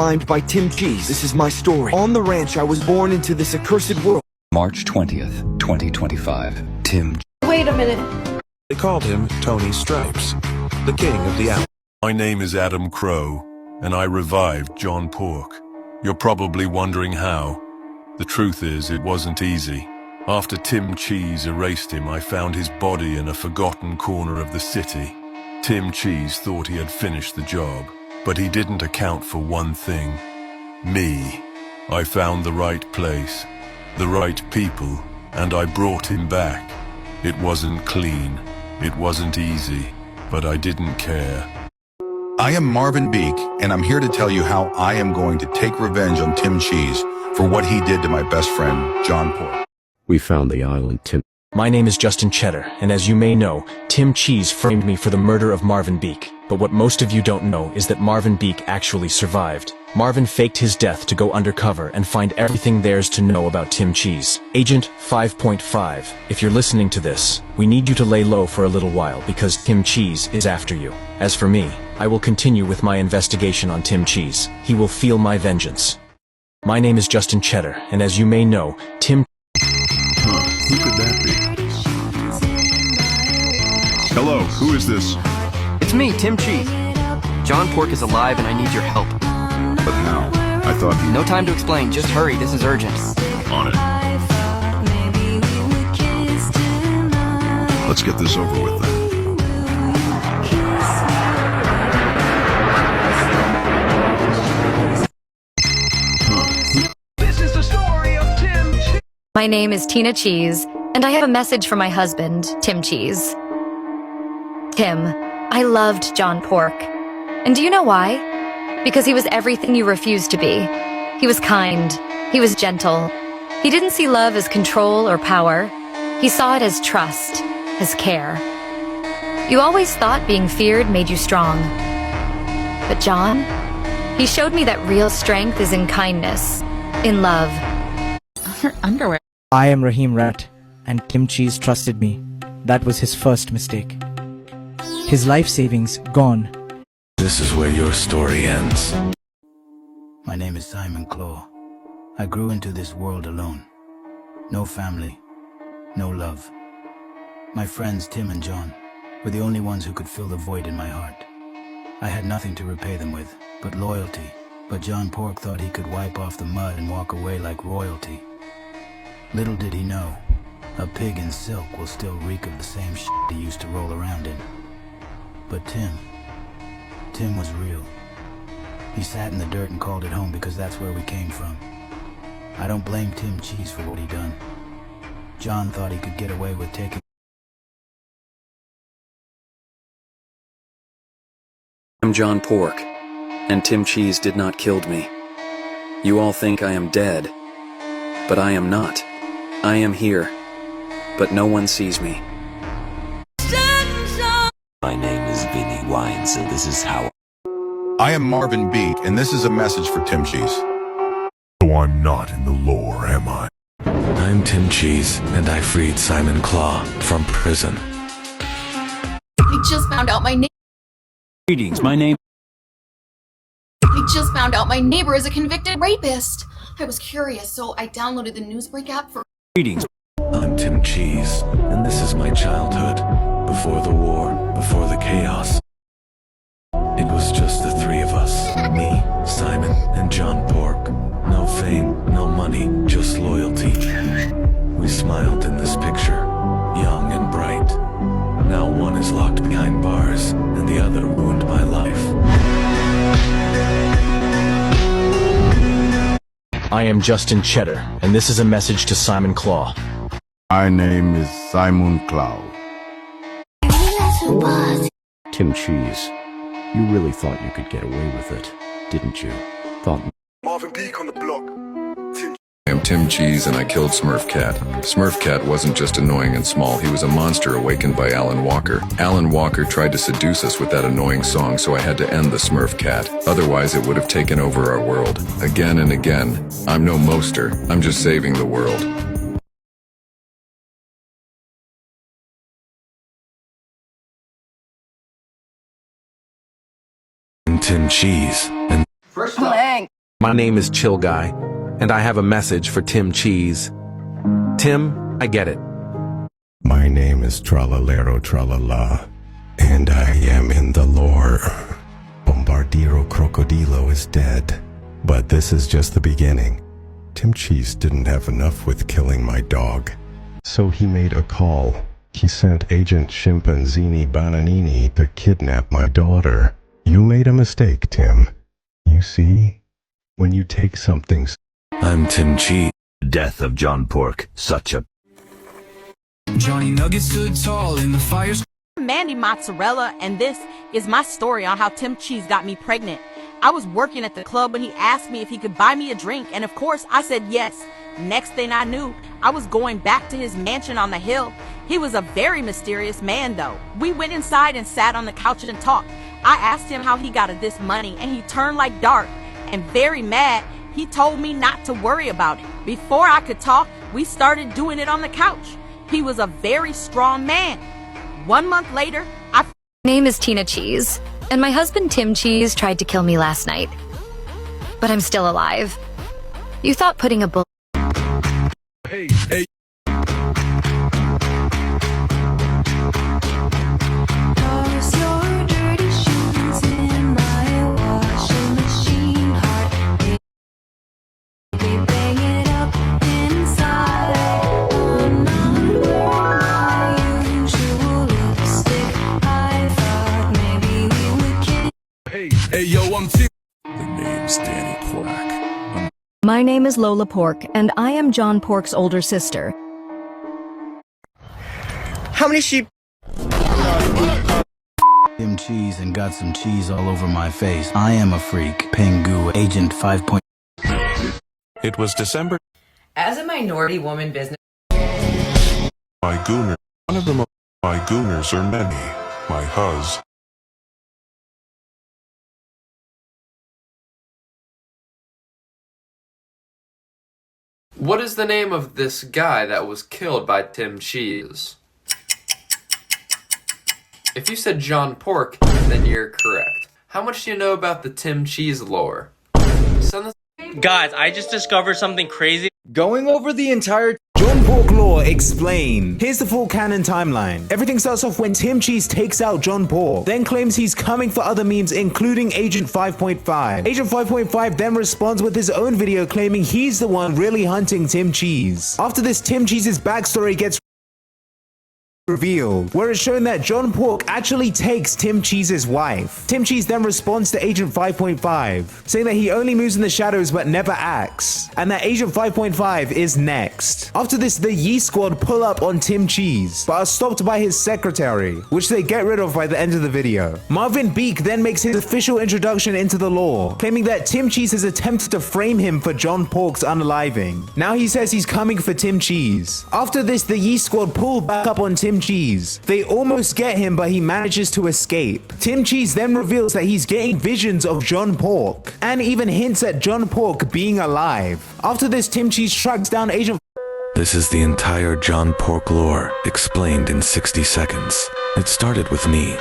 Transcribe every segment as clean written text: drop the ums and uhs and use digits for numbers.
Climbed by Tim Cheese. This is my story. On the ranch, I was born into this accursed world. March 20th, 2025. Tim. Wait a minute. They called him Tony Stripes, the king of the outlaws. My name is Adam Crow, and I revived John Pork. You're probably wondering how. The truth is, it wasn't easy. After Tim Cheese erased him, I found his body in a forgotten corner of the city. Tim Cheese thought he had finished the job, but he didn't account for one thing. Me. I found the right place, the right people, and I brought him back. It wasn't clean, it wasn't easy, but I didn't care. I am Marvin Beak, and I'm here to tell you how I am going to take revenge on Tim Cheese for what he did to my best friend, John Pork. We found the island, Tim. My name is Justin Cheddar, and as you may know, Tim Cheese framed me for the murder of Marvin Beak. But what most of you don't know is that Marvin Beak actually survived. Marvin faked his death to go undercover and find everything there's to know about Tim Cheese. Agent 5.5, if you're listening to this, we need you to lay low for a little while because Tim Cheese is after you. As for me, I will continue with my investigation on Tim Cheese. He will feel my vengeance. My name is Justin Cheddar, and as you may know, Tim... Who could that be? Hello, who is this? It's me, Tim Cheese. John Pork is alive and I need your help. But how? I thought he... No time to explain, just hurry, this is urgent. On it. Let's get this over with then. This is the story of Tim Cheese. My name is Tina Cheese, and I have a message for my husband, Tim Cheese. Tim, I loved John Pork. And do you know why? Because he was everything you refused to be. He was kind. He was gentle. He didn't see love as control or power. He saw it as trust, as care. You always thought being feared made you strong. But John, he showed me that real strength is in kindness, in love. Her underwear. I am Rahim Rat, and Tim Cheese trusted me. That was his first mistake. His life savings gone. This is where your story ends. My name is Simon Claw. I grew into this world alone. No family, no love. My friends Tim and John were the only ones who could fill the void in my heart. I had nothing to repay them with, but loyalty. But John Pork thought he could wipe off the mud and walk away like royalty. Little did he know, a pig in silk will still reek of the same shit he used to roll around in. But Tim was real. He sat in the dirt and called it home because that's where we came from. I don't blame Tim Cheese for what he done. John thought he could get away with taking... I'm John Pork, and Tim Cheese did not kill me. You all think I am dead, but I am not. I am here, but no one sees me. My name is Vinny Wines, and this is how... I am Marvin Beak, and this is a message for Tim Cheese. So I'm not in the lore, am I? I'm Tim Cheese, and I freed Simon Claw from prison. I just found out my name. Greetings, my name... I just found out my neighbor is a convicted rapist. I was curious, so I downloaded the Newsbreak app for... Greetings. I'm Tim Cheese, and this is my childhood. Before the war, before the chaos. It was just the three of us. Me, Simon, and John Pork. No fame, no money, just loyalty. We smiled in this picture, young and bright. Now one is locked behind bars, and the other ruined my life. I am Justin Cheddar, and this is a message to Simon Claw. My name is Simon Claw. Tim Cheese, you really thought you could get away with it, didn't you? Thought... Marvin Beak on the block. I am Tim Cheese and I killed Smurf Cat. Smurf Cat wasn't just annoying and small, he was a monster awakened by Alan Walker. Alan Walker tried to seduce us with that annoying song, so I had to end the Smurf Cat. Otherwise it would have taken over our world. Again and again. I'm no moster, I'm just saving the world. Tim Cheese, and First off, My name is Chill Guy, and I have a message for Tim Cheese. Tim, I get it. My name is Tralalero Tralala, and I am in the lore. Bombardiro Crocodilo is dead, but this is just the beginning. Tim Cheese didn't have enough with killing my dog, so he made a call. He sent Agent Chimpanzini Bananini to kidnap my daughter. You made a mistake, Tim. You see, when you take something... I'm Tim Cheese. Death of John Pork, such a... Johnny Nugget stood tall in the fire. Mandy Mozzarella, and this is my story on how Tim Cheese got me pregnant. I was working at the club when he asked me if he could buy me a drink, and of course I said yes. Next thing I knew, I was going back to his mansion on the hill. He was a very mysterious man though. We went inside and sat on the couch and talked. I asked him how he got this money, and he turned like dark and very mad. He told me not to worry about it. Before I could talk, we started doing it on the couch. He was a very strong man. 1 month later, My name is Tina Cheese, and my husband Tim Cheese tried to kill me last night. But I'm still alive. You thought putting a bullet... Hey. Hey, yo, I'm Tim. The name's Danny Pork. My name is Lola Pork, and I am John Pork's older sister. How many sheep? Tim Cheese and got some cheese all over my face. I am a freak. Pengu, Agent 5. It was December. As a minority woman business... My gooner. One of them. My gooners are many. My huz. what is the name of this guy that was killed by Tim Cheese? If you said John Pork, then you're correct. How much do you know about the Tim Cheese lore? Guys, I just discovered something crazy. Going over the entire John Pork lore explained. Here's the full canon timeline. Everything starts off when Tim Cheese takes out John Pork, then claims he's coming for other memes including Agent 5.5. Agent 5.5 then responds with his own video claiming he's the one really hunting Tim Cheese. After this, Tim Cheese's backstory gets revealed, where it's shown that John Pork actually takes Tim Cheese's wife. Tim Cheese then responds to Agent 5.5, saying that he only moves in the shadows but never acts, and that Agent 5.5 is next. After this, the Yee Squad pull up on Tim Cheese, but are stopped by his secretary, which they get rid of by the end of the video. Marvin Beak then makes his official introduction into the lore, claiming that Tim Cheese has attempted to frame him for John Pork's unaliving. Now he says he's coming for Tim Cheese. After this, the Yee Squad pull back up on Tim Cheese. They almost get him, but he manages to escape. Tim Cheese then reveals that he's getting visions of John Pork, and even hints at John Pork being alive. After this, Tim Cheese tracks down Agent... This is the entire John Pork lore, explained in 60 seconds. It started with me.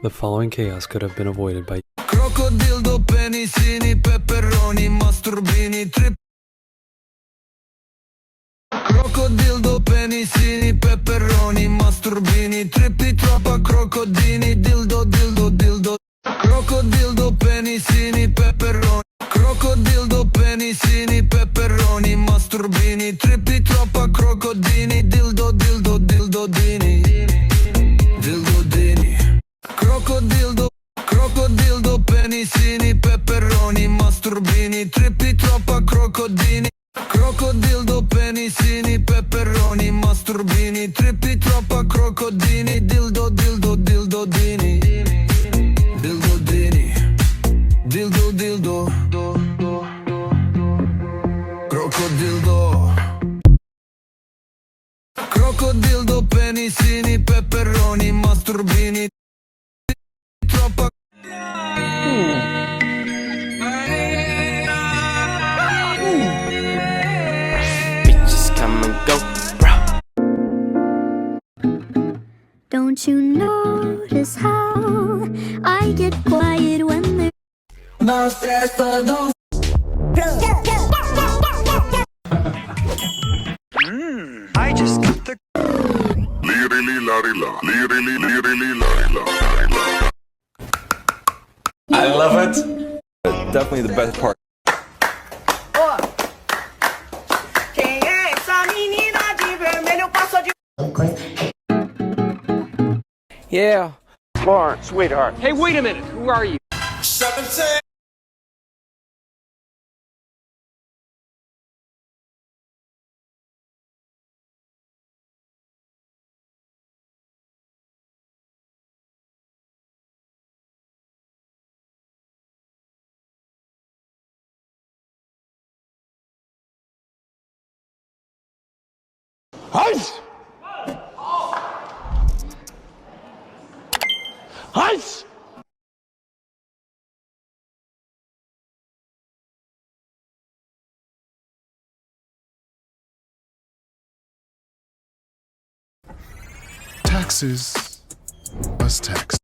The following chaos could have been avoided by... Crocodildo, penicini, pepperoni, masturbini, trip. Crocodildo, penicini, pepperoni, masturbini, trippi, troppa, crocodini, dildo, dildo, dildo. Crocodildo, penicini, pepperoni. Crocodildo, penicini, pepperoni, masturbini, trippi, troppa, crocodini, dildo, dildo, dildo, dini. Dildo, dini. Crocodildo, crocodildo, penicini, pepperoni, masturbini, trippi, troppa, crocodini. Crocodildo, penicini, pepperoni, masturbini, trippi, troppa, crocodini, dildo, dildo, dildo, dini. Dildo, dini. Dildo, dildo. Crocodildo. Crocodildo, penicini, pepperoni, masturbini, troppa. Don't you notice how I get quiet when they're... I just got the. I love it. Definitely the best part. Quem é essa menina de vermelho? Passou de. Yeah. Florence, sweetheart. Hey, wait a minute. Who are you? 17. Hush! Hush! Taxes. Bus tax.